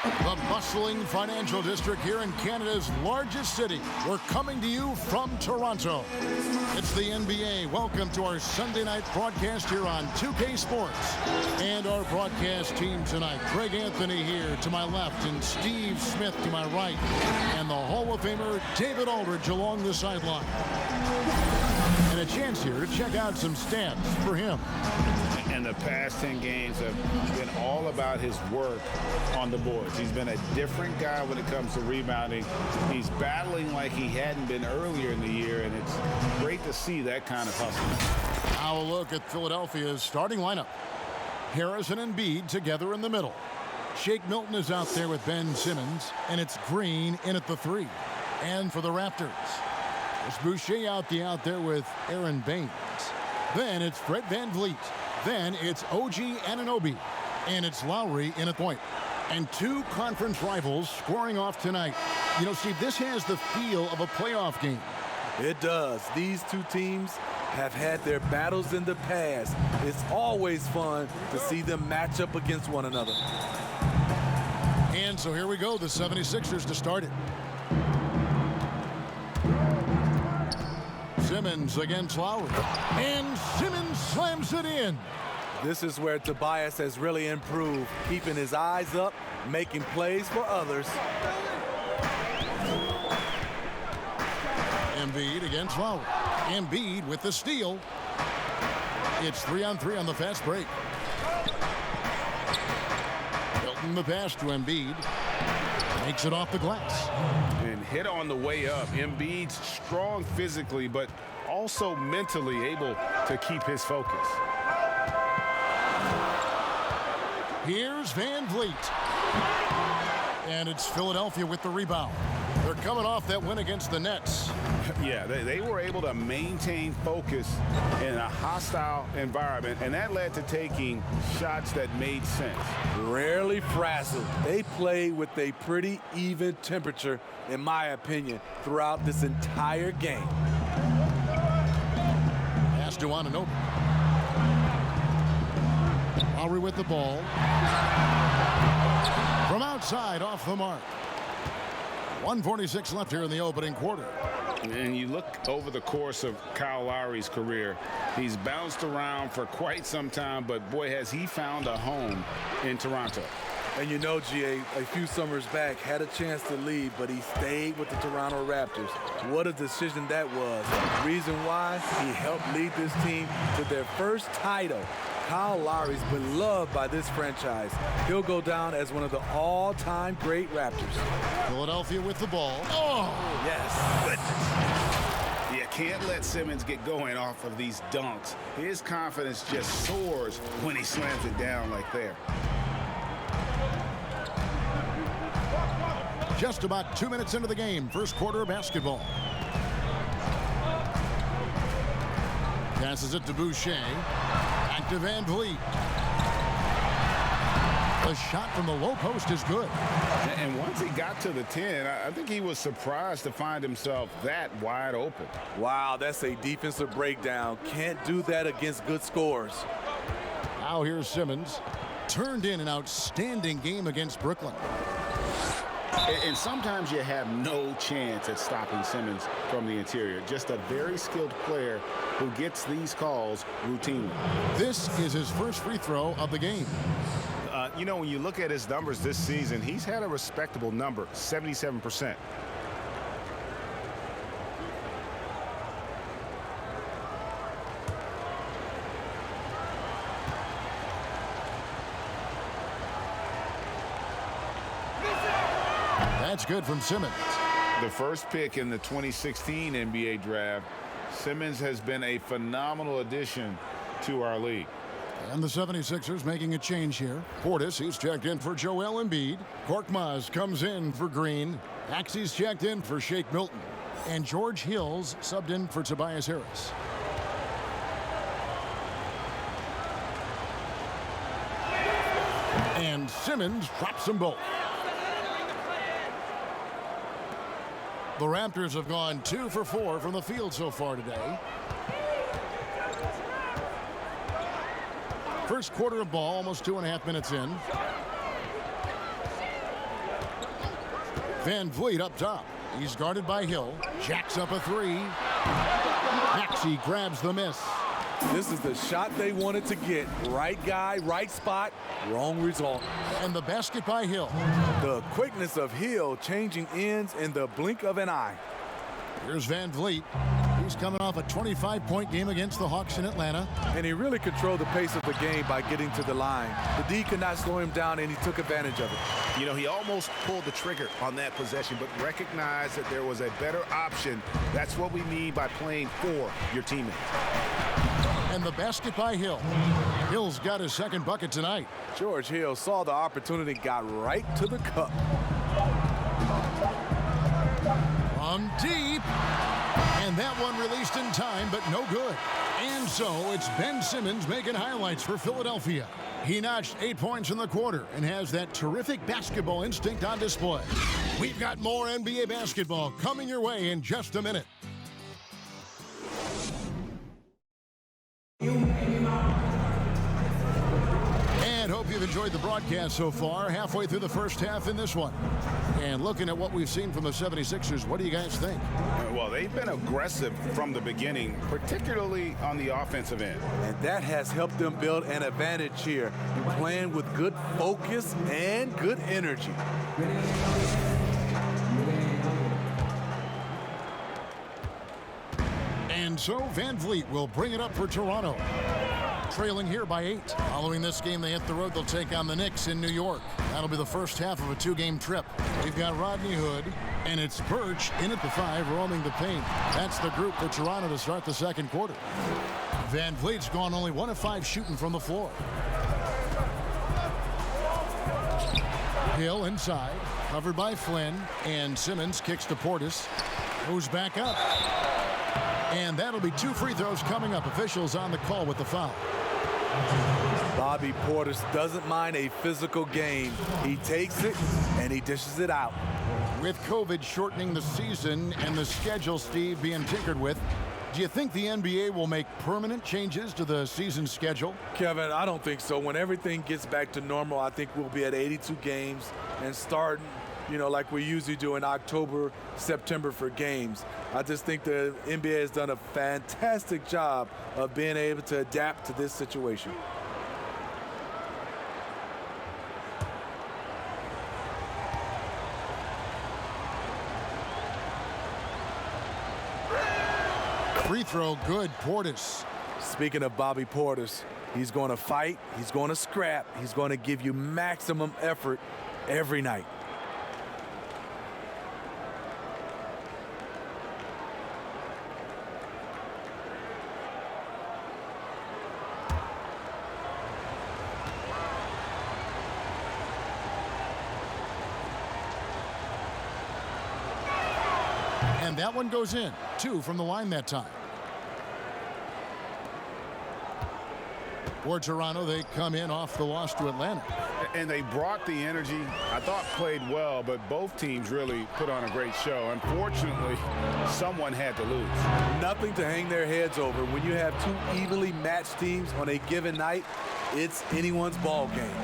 The bustling financial district here in Canada's largest city. We're coming to you from Toronto. It's the NBA. Welcome to our Sunday night broadcast here on 2K Sports. And our broadcast team tonight, Greg Anthony here to my left and Steve Smith to my right. And the Hall of Famer David Aldridge along the sideline. And a chance here to check out some stats for him. And the past 10 games have been all about his work on the boards. He's been a different guy when it comes to rebounding. He's battling like he hadn't been earlier in the year, and it's great to see that kind of hustle. Now a look at Philadelphia's starting lineup. Harrison and Embiid together in the middle. Shake Milton is out there with Ben Simmons, and it's Green in at the 3. And for the Raptors, it's Boucher out there with Aaron Baines. Then it's Fred VanVleet. Then it's OG Anunoby, and it's Lowry in at point. And two conference rivals scoring off tonight. You know, Steve, this has the feel of a playoff game. It does. These two teams have had their battles in the past. It's always fun to see them match up against one another. And so here we go, the 76ers to start it. Simmons against Lowry. And Simmons slams it in. This is where Tobias has really improved, keeping his eyes up, making plays for others. Embiid against Lowry. Embiid with the steal. It's 3-on-3 on the fast break. Milton the pass to Embiid. Makes it off the glass. And hit on the way up. Embiid's strong physically, but also mentally able to keep his focus. Here's VanVleet. And it's Philadelphia with the rebound. They're coming off that win against the Nets. Yeah, they were able to maintain focus in a hostile environment, and that led to taking shots that made sense. Rarely frazzled. They play with a pretty even temperature, in my opinion, throughout this entire game. Pass to Anunoby. Lowry with the ball. From outside, off the mark. 1:46 left here in the opening quarter. And you look over the course of Kyle Lowry's career, he's bounced around for quite some time, but boy, has he found a home in Toronto. And you know, GA, a few summers back, had a chance to leave, but he stayed with the Toronto Raptors. What a decision that was. Reason why? He helped lead this team to their first title. Kyle Lowry's been loved by this franchise. He'll go down as one of the all-time great Raptors. Philadelphia with the ball. Oh! Yes. You can't let Simmons get going off of these dunks. His confidence just soars when he slams it down like there. Just about 2 minutes into the game, first quarter of basketball. Passes it to Boucher. Back to VanVleet. The shot from the low post is good. And once he got to the 10, I think he was surprised to find himself that wide open. Wow, that's a defensive breakdown. Can't do that against good scores. Now here's Simmons. Turned in an outstanding game against Brooklyn. And sometimes you have no chance at stopping Simmons from the interior. Just a very skilled player who gets these calls routinely. This is his first free throw of the game. You know, when you look at his numbers this season, he's had a respectable number, 77%. That's good from Simmons. The first pick in the 2016 NBA draft, Simmons has been a phenomenal addition to our league. And the 76ers making a change here. Portis, he's checked in for Joel Embiid. Korkmaz comes in for Green. Axie's checked in for Shake Milton. And George Hill's subbed in for Tobias Harris. And Simmons drops them both. The Raptors have gone 2 for 4 from the field so far today. First quarter of ball, almost 2.5 minutes in. Van Vliet up top. He's guarded by Hill. Jacks up a three. Maxey grabs the miss. This is the shot they wanted to get. Right guy, right spot, wrong result. And the basket by Hill. The quickness of Hill changing ends in the blink of an eye. Here's Van Vliet. He's coming off a 25-point game against the Hawks in Atlanta. And he really controlled the pace of the game by getting to the line. The D could not slow him down, and he took advantage of it. You know, he almost pulled the trigger on that possession, but recognized that there was a better option. That's what we mean by playing for your teammates. And the basket by Hill. Hill's got his second bucket tonight. George Hill saw the opportunity, got right to the cup. From deep. And that one released in time, but no good. And so it's Ben Simmons making highlights for Philadelphia. He notched 8 points in the quarter and has that terrific basketball instinct on display. We've got more NBA basketball coming your way in just a minute. And hope you've enjoyed the broadcast so far, halfway through the first half in this one. And looking at what we've seen from the 76ers, what do you guys think? Well, they've been aggressive from the beginning, particularly on the offensive end. And that has helped them build an advantage here, playing with good focus and good energy. And so Van Vliet will bring it up for Toronto. Trailing here by 8. Following this game, they hit the road. They'll take on the Knicks in New York. That'll be the first half of a 2-game trip. We've got Rodney Hood, and it's Birch in at the 5, roaming the paint. That's the group for Toronto to start the second quarter. Van Vliet's gone only 1 of 5 shooting from the floor. Hill inside, covered by Flynn, and Simmons kicks to Portis. Moves back up. And that'll be 2 free throws coming up. Officials on the call with the foul. Bobby Portis doesn't mind a physical game. He takes it and he dishes it out. With COVID shortening the season and the schedule, Steve, being tinkered with, do you think the NBA will make permanent changes to the season schedule? Kevin, I don't think so. When everything gets back to normal, I think we'll be at 82 games and starting, like we usually do in October, September for games. I just think the NBA has done a fantastic job of being able to adapt to this situation. Free throw good, Portis. Speaking of Bobby Portis, he's going to fight, he's going to scrap, he's going to give you maximum effort every night. And that one goes in. 2 from the line that time. For Toronto, they come in off the loss to Atlanta. And they brought the energy. I thought played well, but both teams really put on a great show. Unfortunately, someone had to lose. Nothing to hang their heads over. When you have 2 evenly matched teams on a given night, it's anyone's ball game.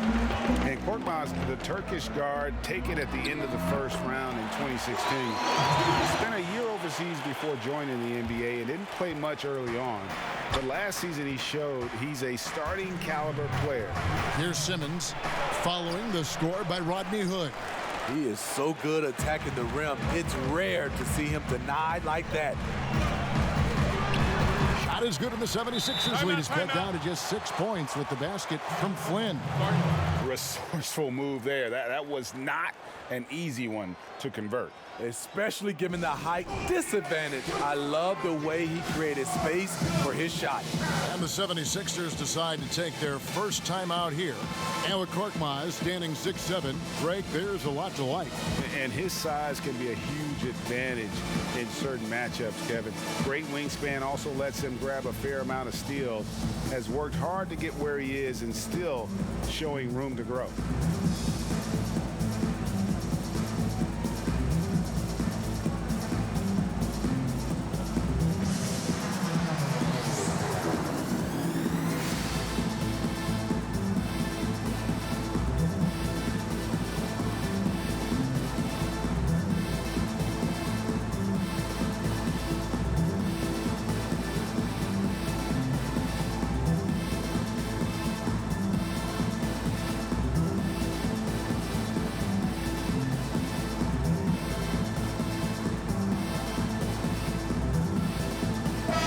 And Korkmaz, the Turkish guard, taken at the end of the first round in 2016. He spent a year overseas before joining the NBA and didn't play much early on. But last season he showed he's a starting caliber player. Here's Simmons following the score by Rodney Hood. He is so good attacking the rim. It's rare to see him denied like that. Shot is good, and the 76ers lead is cut down to just 6 points with the basket from Flynn. Resourceful move there. That was not an easy one to convert. Especially given the height disadvantage. I love the way he created space for his shot. And the 76ers decide to take their first time out here. And with Korkmaz standing 6'7", Greg, there's a lot to like. And his size can be a huge advantage in certain matchups, Kevin. Great wingspan also lets him grab a fair amount of steals. Has worked hard to get where he is and still showing room to grow.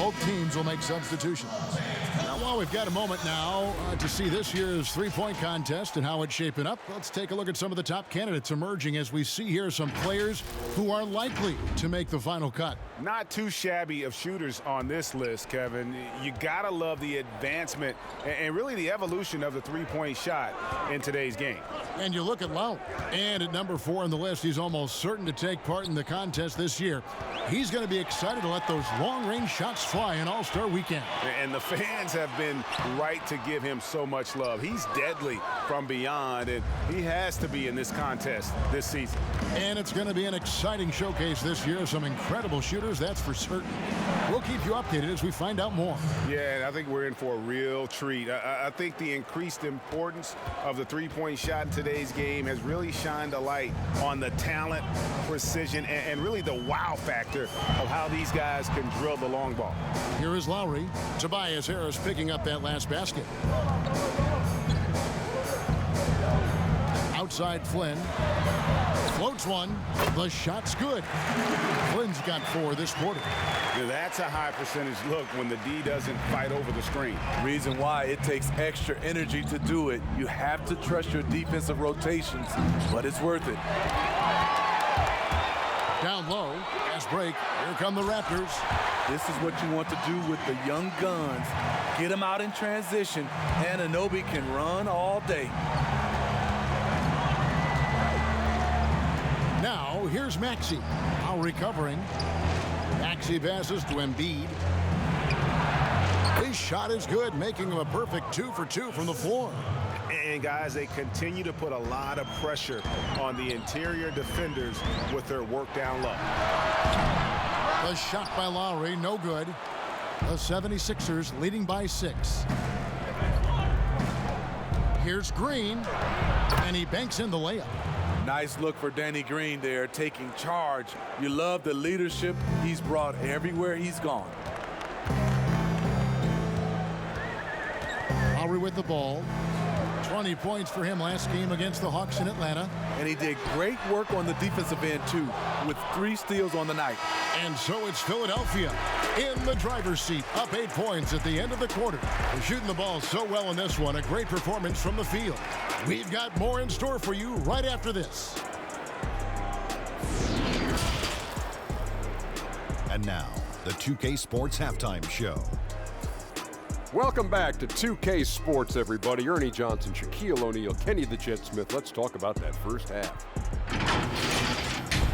Both teams will make substitutions. Now, while we've got a moment now to see this year's three-point contest and how it's shaping up, let's take a look at some of the top candidates emerging as we see here some players who are likely to make the final cut. Not too shabby of shooters on this list, Kevin. You gotta love the advancement and really the evolution of the three-point shot in today's game. And you look at Lowry, and at number 4 on the list, he's almost certain to take part in the contest this year. He's going to be excited to let those long-range shots fly in All-Star Weekend. And the fans have been right to give him so much love. He's deadly from beyond, and he has to be in this contest this season. And it's going to be an exciting showcase this year. Some incredible shooters, that's for certain. We'll keep you updated as we find out more. Yeah, I think we're in for a real treat. I think the increased importance of the three-point shot in today's game has really shined a light on the talent, precision, and really the wow factor of how these guys can drill the long ball. Here is Lowry. Tobias Harris picking up that last basket. Outside Flynn. Floats one. The shot's good. Flynn's got 4 this quarter. That's a high percentage look when the D doesn't fight over the screen. Reason why it takes extra energy to do it. You have to trust your defensive rotations, but it's worth it. Down low, fast break. Here come the Raptors. This is what you want to do with the young guns. Get them out in transition. Anunoby can run all day. Now, here's Maxey. Now recovering. Maxey passes to Embiid. His shot is good, making him a perfect 2 for 2 from the floor. And guys, they continue to put a lot of pressure on the interior defenders with their work down low. The shot by Lowry, no good. The 76ers leading by 6. Here's Green, and he banks in the layup. Nice look for Danny Green there, taking charge. You love the leadership he's brought everywhere he's gone. Lowry with the ball. 20 points for him last game against the Hawks in Atlanta. And he did great work on the defensive end, too, with 3 steals on the night. And so it's Philadelphia in the driver's seat, up 8 points at the end of the quarter. They're shooting the ball so well in this one, a great performance from the field. We've got more in store for you right after this. And now, the 2K Sports Halftime Show. Welcome back to 2K Sports, everybody. Ernie Johnson, Shaquille O'Neal, Kenny the Jet Smith. Let's talk about that first half.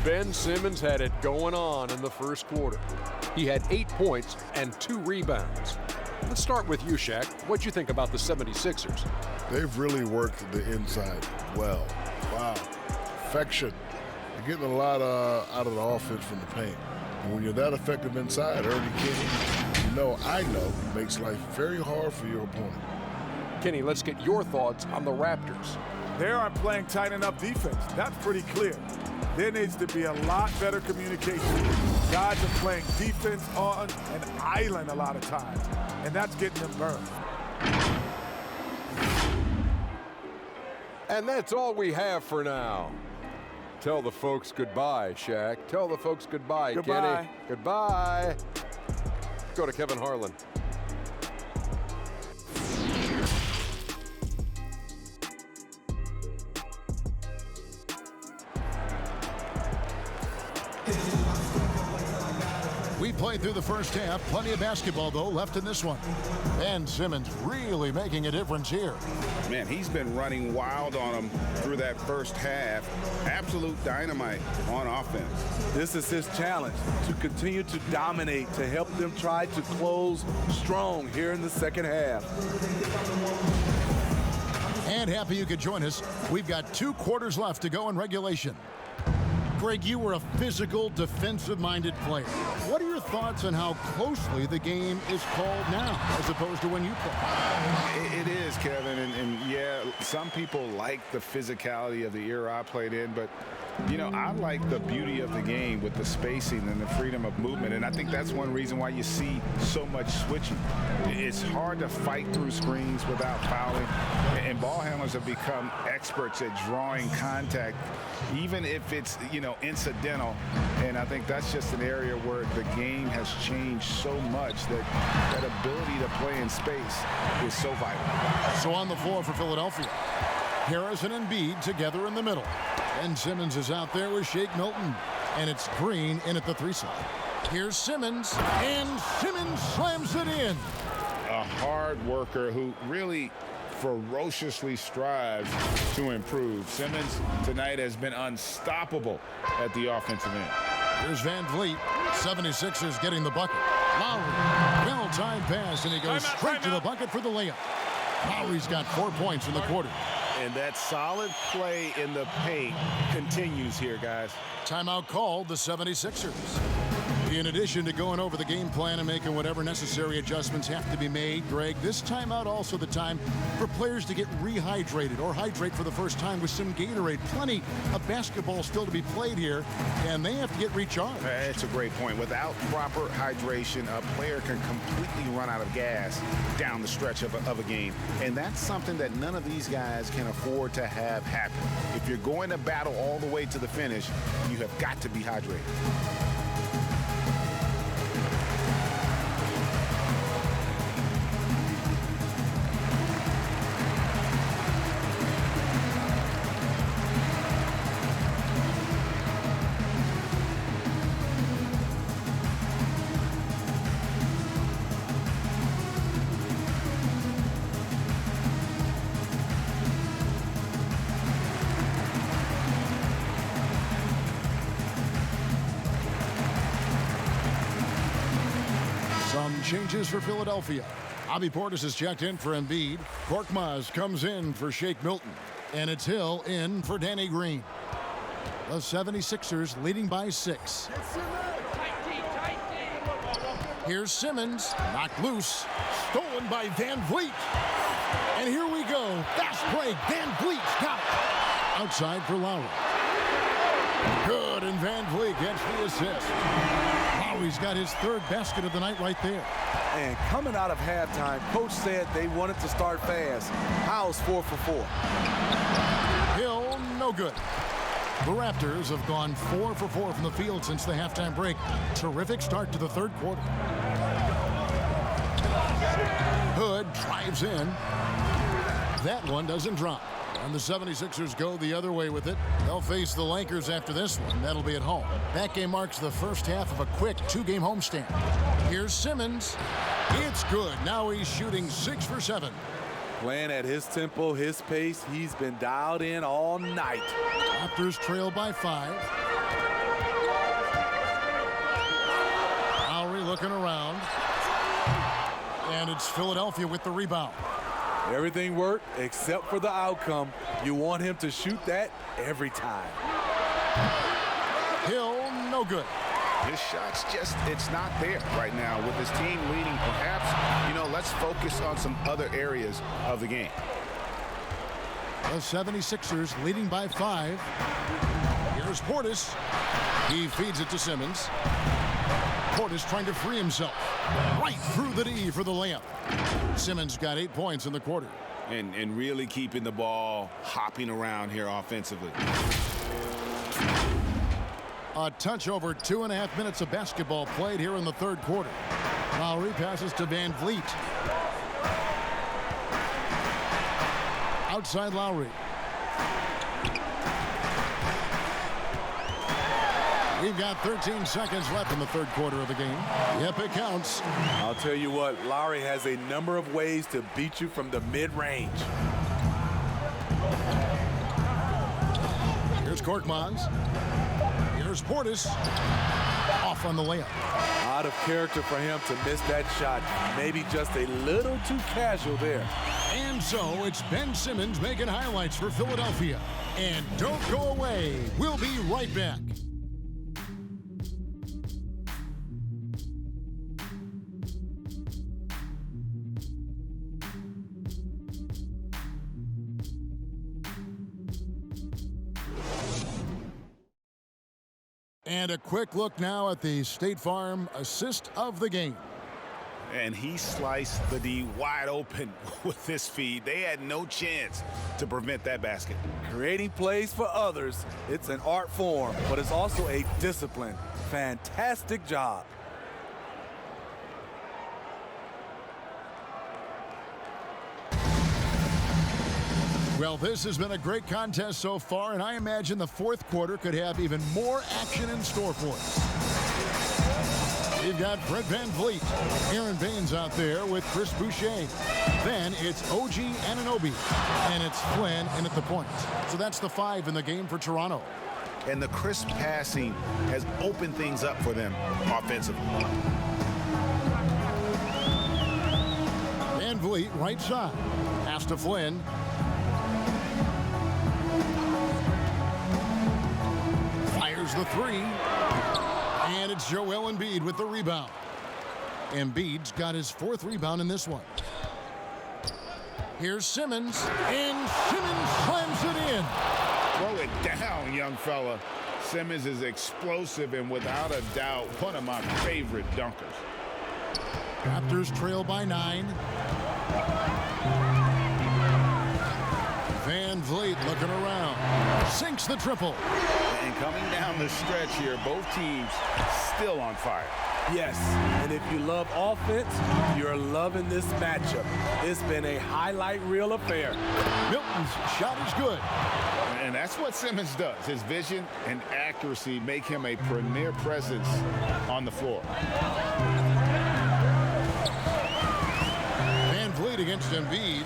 Ben Simmons had it going on in the first quarter. He had 8 points and 2 rebounds. Let's start with you, Shaq. What'd you think about the 76ers? They've really worked the inside well. Wow. Perfection. They're getting a lot out of the offense from the paint. And when you're that effective inside, Ernie, Kenny, I know, makes life very hard for your opponent. Kenny, let's get your thoughts on the Raptors. They aren't playing tight enough defense. That's pretty clear. There needs to be a lot better communication. Guys are playing defense on an island a lot of times, and that's getting them burned. And that's all we have for now. Tell the folks goodbye, Shaq. Tell the folks goodbye, Goodbye. Kenny. Goodbye. Go to Kevin Harlan. We played through the first half. Plenty of basketball, though, left in this one. Ben Simmons really making a difference here. Man, he's been running wild on them through that first half. Absolute dynamite on offense. This is his challenge, to continue to dominate, to help them try to close strong here in the second half. And happy you could join us. We've got 2 quarters left to go in regulation. Greg, you were a physical, defensive-minded player. What are your thoughts on how closely the game is called now as opposed to when you played? It is, Kevin, and yeah, some people like the physicality of the era I played in, but I like the beauty of the game with the spacing and the freedom of movement, and I think that's one reason why you see so much switching. It's hard to fight through screens without fouling, and ball handlers have become experts at drawing contact, even if it's, incidental. And I think that's just an area where the game has changed so much that that ability to play in space is so vital. So on the floor for Philadelphia, Harris and Embiid together in the middle. Ben Simmons is out there with Shake Milton. And it's Green in at the 3 slot. Here's Simmons, and Simmons slams it in. A hard worker who really ferociously strives to improve. Simmons tonight has been unstoppable at the offensive end. Here's Van Vliet. 76ers getting the bucket. Lowry, well-timed pass, and he goes straight to the bucket for the layup. Lowry's got 4 points in the quarter. And that solid play in the paint continues here, guys. Timeout called the 76ers. In addition to going over the game plan and making whatever necessary adjustments have to be made, Greg, this timeout also the time for players to get rehydrated or hydrate for the first time with some Gatorade. Plenty of basketball still to be played here, and they have to get recharged. It's a great point. Without proper hydration, a player can completely run out of gas down the stretch of a game. And that's something that none of these guys can afford to have happen. If you're going to battle all the way to the finish, you have got to be hydrated. Some changes for Philadelphia. Bobby Portis is checked in for Embiid. Korkmaz comes in for Shake Milton. And it's Hill in for Danny Green. The 76ers leading by 6. Here's Simmons, knocked loose, stolen by Van Vliet. And here we go. Fast break. Van Vliet's got it. Outside for Lowry. Good, and Van Vliet gets the assist. Lowry's got his 3rd basket of the night right there. And coming out of halftime, Coach said they wanted to start fast. How's 4 for 4? Hill, no good. The Raptors have gone 4 for 4 from the field since the halftime break. Terrific start to the 3rd quarter. Hood drives in. That one doesn't drop. And the 76ers go the other way with it. They'll face the Lakers after this one. That'll be at home. That game marks the first half of a quick 2-game homestand. Here's Simmons. It's good. Now he's shooting 6 for 7. Playing at his tempo, his pace. He's been dialed in all night. Raptors trail by 5. Lowry looking around. And it's Philadelphia with the rebound. Everything worked except for the outcome. You want him to shoot that every time. Hill, no good. His shot's just, it's not there right now. With his team leading, perhaps, let's focus on some other areas of the game. The 76ers leading by 5. Here's Portis. He feeds it to Simmons. Portis trying to free himself. Right through the D for the layup. Simmons got 8 points in the quarter. And really keeping the ball hopping around here offensively. A touch over 2.5 minutes of basketball played here in the 3rd quarter. Lowry passes to Van Vliet. Outside Lowry. We've got 13 seconds left in the 3rd quarter of the game. Yep, it counts. I'll tell you what, Lowry has a number of ways to beat you from the mid-range. Here's Korkmaz. Here's Portis. Off on the layup. Out of character for him to miss that shot. Maybe just a little too casual there. And so it's Ben Simmons making highlights for Philadelphia. And don't go away. We'll be right back. And a quick look now at the State Farm assist of the game. And he sliced the D wide open with his feed. They had no chance to prevent that basket. Creating plays for others, it's an art form, but it's also a discipline. Fantastic job. Well, this has been a great contest so far, and I imagine the fourth quarter could have even more action in store for us. You've got Fred VanVleet, Aaron Baines out there with Chris Boucher. Then it's OG Anunoby, and it's Flynn in at the point. So that's the 5 in the game for Toronto. And the crisp passing has opened things up for them offensively. VanVleet, right side. Pass to Flynn. Fires the 3. And it's Joel Embiid with the rebound. Embiid's got his 4th rebound in this one. Here's Simmons, and Simmons slams it in. Throw it down, young fella. Simmons is explosive and without a doubt one of my favorite dunkers. Raptors trail by 9. VanVleet looking around. Sinks the triple. And coming down the stretch here, both teams still on fire. Yes, and if you love offense, you're loving this matchup. It's been a highlight reel affair. Milton's shot is good. And that's what Simmons does. His vision and accuracy make him a premier presence on the floor. VanVleet against Embiid.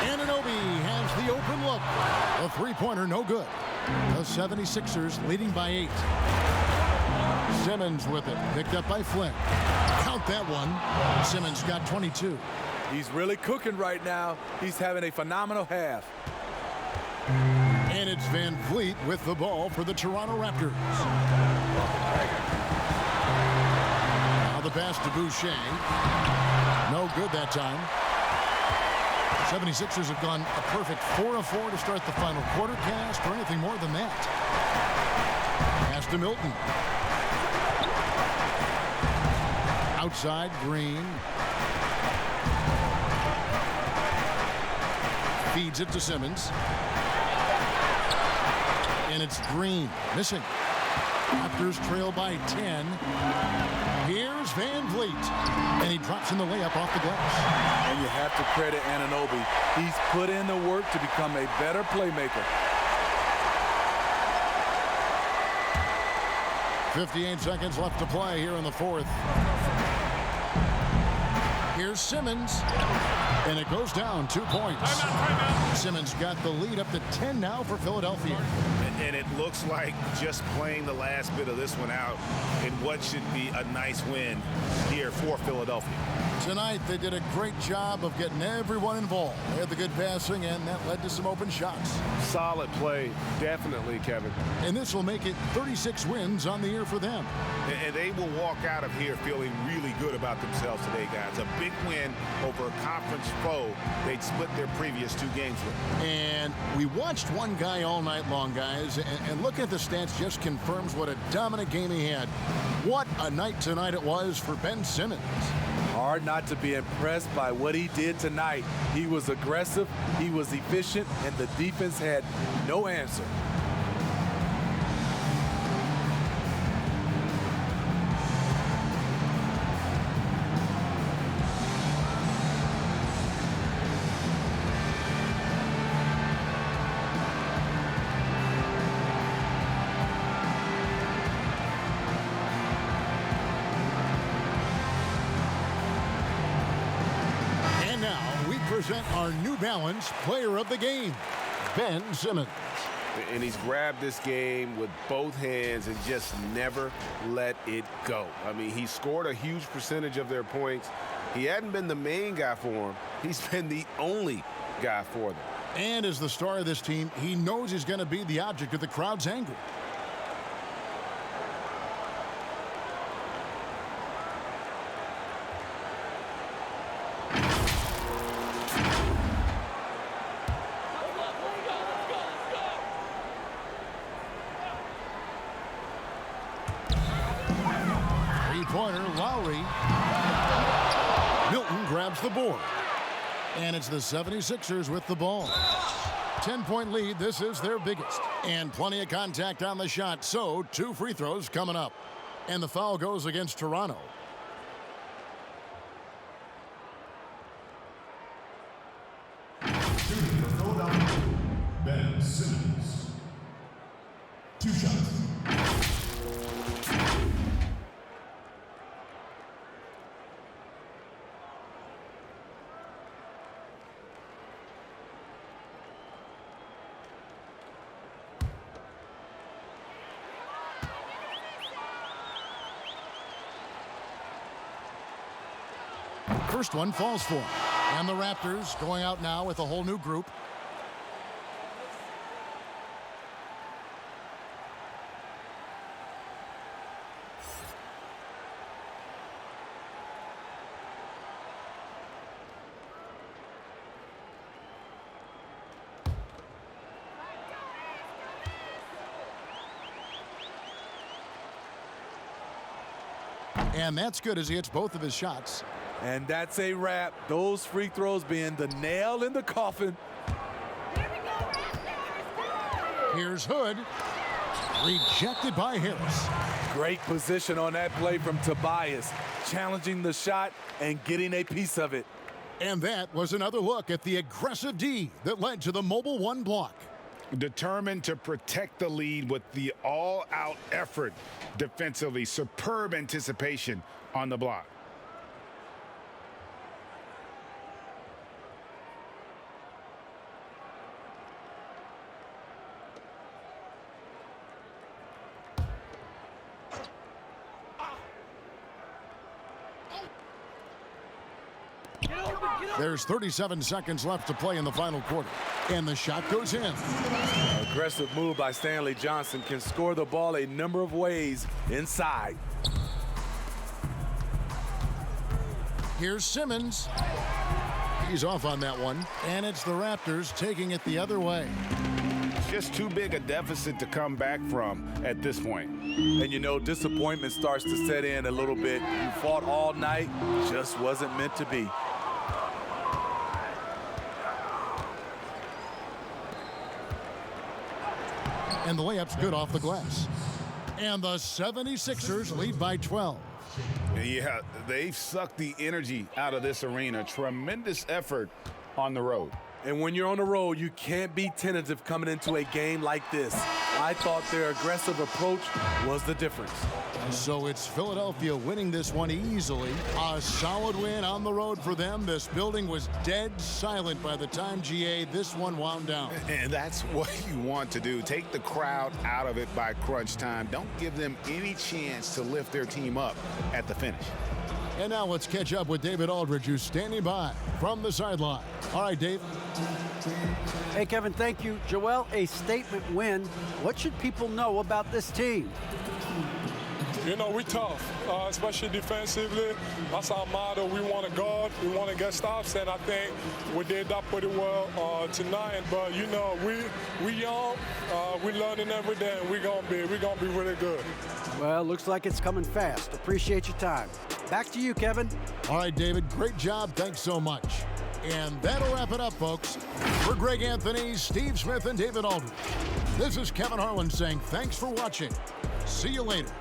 Anunoby has the open look. A three-pointer, no good. The 76ers leading by 8. Simmons with it, picked up by Flynn. Count that one. Simmons got 22. He's really cooking right now. He's having a phenomenal half. And it's VanVleet with the ball for the Toronto Raptors. Now the pass to Boucher. No good that time. 76ers have gone a perfect 4 of 4 to start the final quarter. Can't ask for anything more than that. Pass to Milton. Outside, Green. Feeds it to Simmons. And it's Green, missing. Raptors trail by 10. Here's VanVleet. And he drops in the layup off the glass. And you have to credit Anunoby. He's put in the work to become a better playmaker. 58 seconds left to play here in the 4th. Here's Simmons. And it goes down 2 points. Timeout. Simmons got the lead up to 10 now for Philadelphia. And it looks like just playing the last bit of this one out in what should be a nice win here for Philadelphia. Tonight, they did a great job of getting everyone involved. They had the good passing, and that led to some open shots. Solid play, definitely, Kevin. And this will make it 36 wins on the year for them. And they will walk out of here feeling really good about themselves today, guys. A big win over a conference foe they'd split their previous 2 games with. And we watched one guy all night long, guys, and looking at the stats just confirms what a dominant game he had. What a night tonight it was for Ben Simmons. Hard not to be impressed by what he did tonight. He was aggressive, he was efficient, and the defense had no answer. Present our New Balance Player of the Game, Ben Simmons. And he's grabbed this game with both hands and just never let it go. I mean, he scored a huge percentage of their points. He hadn't been the main guy for them. He's been the only guy for them. And as the star of this team, he knows he's going to be the object of the crowd's anger. Three-pointer, Lowry. Milton grabs the board. And it's the 76ers with the ball. 10-point lead. This is their biggest. And plenty of contact on the shot. So 2 free throws coming up. And the foul goes against Toronto. Shooting for Philadelphia, Ben Simmons. 2 shots. First one falls for him. And the Raptors going out now with a whole new group. And that's good as he hits both of his shots. And that's a wrap. Those free throws being the nail in the coffin. Here's Hood. Rejected by Harris. Great position on that play from Tobias, challenging the shot and getting a piece of it. And that was another look at the aggressive D that led to the mobile 1 block. Determined to protect the lead with the all-out effort defensively. Superb anticipation on the block. There's 37 seconds left to play in the final quarter. And the shot goes in. Aggressive move by Stanley Johnson, can score the ball a number of ways inside. Here's Simmons. He's off on that one. And it's the Raptors taking it the other way. Just too big a deficit to come back from at this point. And you know, disappointment starts to set in a little bit. You fought all night, just wasn't meant to be. And the layup's good off the glass. And the 76ers lead by 12. Yeah, they've sucked the energy out of this arena. Tremendous effort on the road. And when you're on the road, you can't be tentative coming into a game like this. I thought their aggressive approach was the difference. So it's Philadelphia winning this one easily. A solid win on the road for them. This building was dead silent by the time, GA, this one wound down. And that's what you want to do. Take the crowd out of it by crunch time. Don't give them any chance to lift their team up at the finish. And now let's catch up with David Aldridge, who's standing by from the sideline. All right, Dave. Hey, Kevin, thank you. Joel, a statement win. What should people know about this team? You know, we tough, especially defensively. That's our motto. We want to guard. We want to get stops, and I think we did that pretty well tonight. But you know, we young, we learning every day, and we're gonna be really good. Well, looks like it's coming fast. Appreciate your time. Back to you, Kevin. All right, David. Great job. Thanks so much. And that'll wrap it up, folks. For Greg Anthony, Steve Smith, and David Aldridge, this is Kevin Harlan saying thanks for watching. See you later.